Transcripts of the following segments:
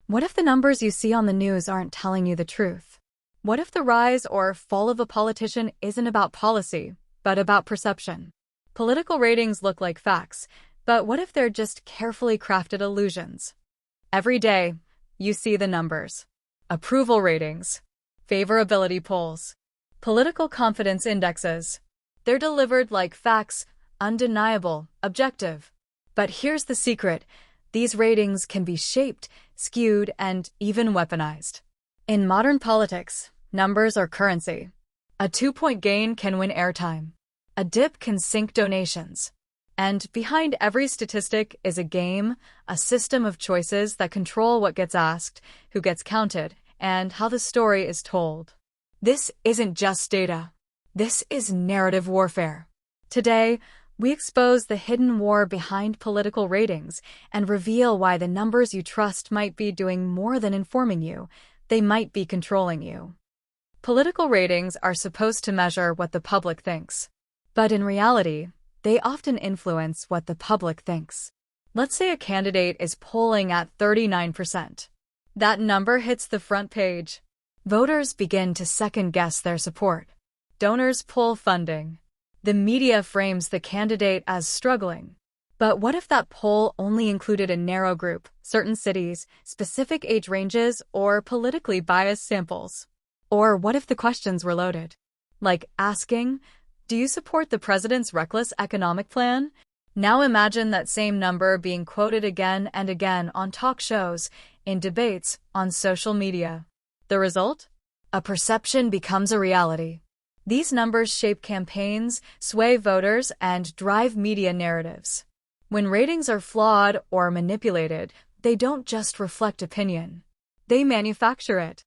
What if the numbers you see on the news aren't telling you the truth? What if the rise or fall of a politician isn't about policy, but about perception? Political ratings look like facts, but what if they're just carefully crafted illusions? Every day, you see the numbers. Approval ratings, favorability polls, political confidence indexes. They're delivered like facts, undeniable, objective. But here's the secret. These ratings can be shaped, skewed, and even weaponized. In modern politics, numbers are currency. A 2-point gain can win airtime. A dip can sink donations. And behind every statistic is a game, a system of choices that control what gets asked, who gets counted, and how the story is told. This isn't just data. This is narrative warfare. Today, we expose the hidden war behind political ratings and reveal why the numbers you trust might be doing more than informing you. They might be controlling you. Political ratings are supposed to measure what the public thinks. But in reality, they often influence what the public thinks. Let's say a candidate is polling at 39%. That number hits the front page. Voters begin to second-guess their support. Donors pull funding. The media frames the candidate as struggling. But what if that poll only included a narrow group, certain cities, specific age ranges, or politically biased samples? Or what if the questions were loaded? Like asking, do you support the president's reckless economic plan? Now imagine that same number being quoted again and again on talk shows, in debates, on social media. The result? A perception becomes a reality. These numbers shape campaigns, sway voters, and drive media narratives. When ratings are flawed or manipulated, they don't just reflect opinion. They manufacture it.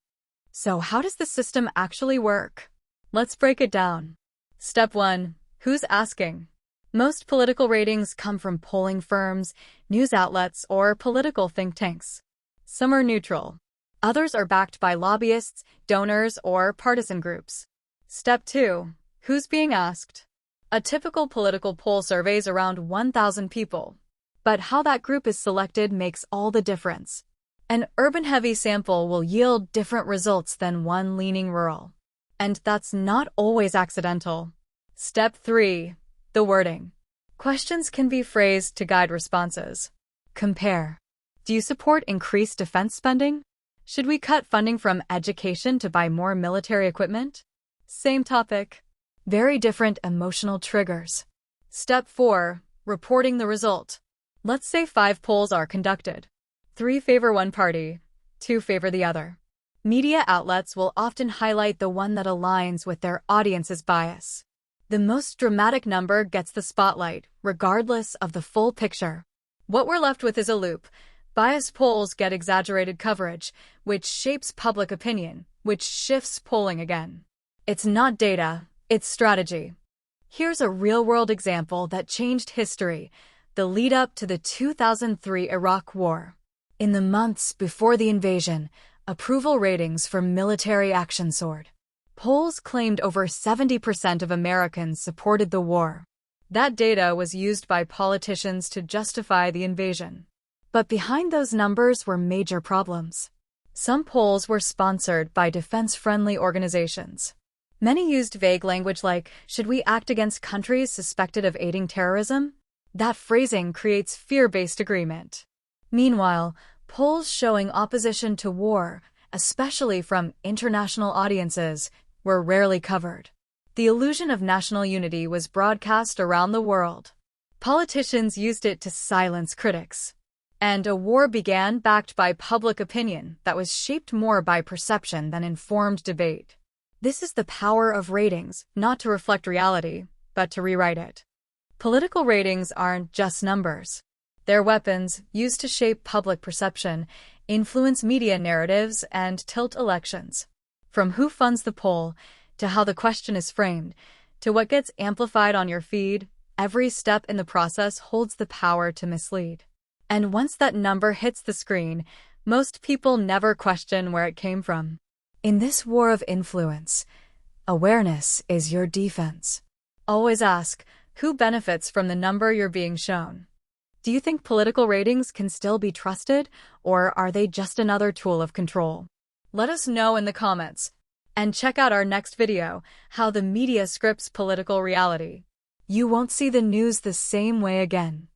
So how does the system actually work? Let's break it down. Step 1. Who's asking? Most political ratings come from polling firms, news outlets, or political think tanks. Some are neutral. Others are backed by lobbyists, donors, or partisan groups. Step 2. Who's being asked? A typical political poll surveys around 1,000 people. But how that group is selected makes all the difference. An urban-heavy sample will yield different results than one leaning rural. And that's not always accidental. Step 3. The wording. Questions can be phrased to guide responses. Compare. Do you support increased defense spending? Should we cut funding from education to buy more military equipment? Same topic. Very different emotional triggers. Step 4. Reporting the result. Let's say 5 polls are conducted. 3 favor one party, 2 favor the other. Media outlets will often highlight the one that aligns with their audience's bias. The most dramatic number gets the spotlight, regardless of the full picture. What we're left with is a loop. Biased polls get exaggerated coverage, which shapes public opinion, which shifts polling again. It's not data, it's strategy. Here's a real-world example that changed history, the lead-up to the 2003 Iraq War. In the months before the invasion, approval ratings for military action soared. Polls claimed over 70% of Americans supported the war. That data was used by politicians to justify the invasion. But behind those numbers were major problems. Some polls were sponsored by defense-friendly organizations. Many used vague language like, should we act against countries suspected of aiding terrorism? That phrasing creates fear-based agreement. Meanwhile, polls showing opposition to war, especially from international audiences, were rarely covered. The illusion of national unity was broadcast around the world. Politicians used it to silence critics. And a war began backed by public opinion that was shaped more by perception than informed debate. This is the power of ratings, not to reflect reality, but to rewrite it. Political ratings aren't just numbers. They're weapons used to shape public perception, influence media narratives, and tilt elections. From who funds the poll, to how the question is framed, to what gets amplified on your feed, every step in the process holds the power to mislead. And once that number hits the screen, most people never question where it came from. In this war of influence, awareness is your defense. Always ask, who benefits from the number you're being shown? Do you think political ratings can still be trusted, or are they just another tool of control? Let us know in the comments. And check out our next video, How the Media Scripts Political Reality. You won't see the news the same way again.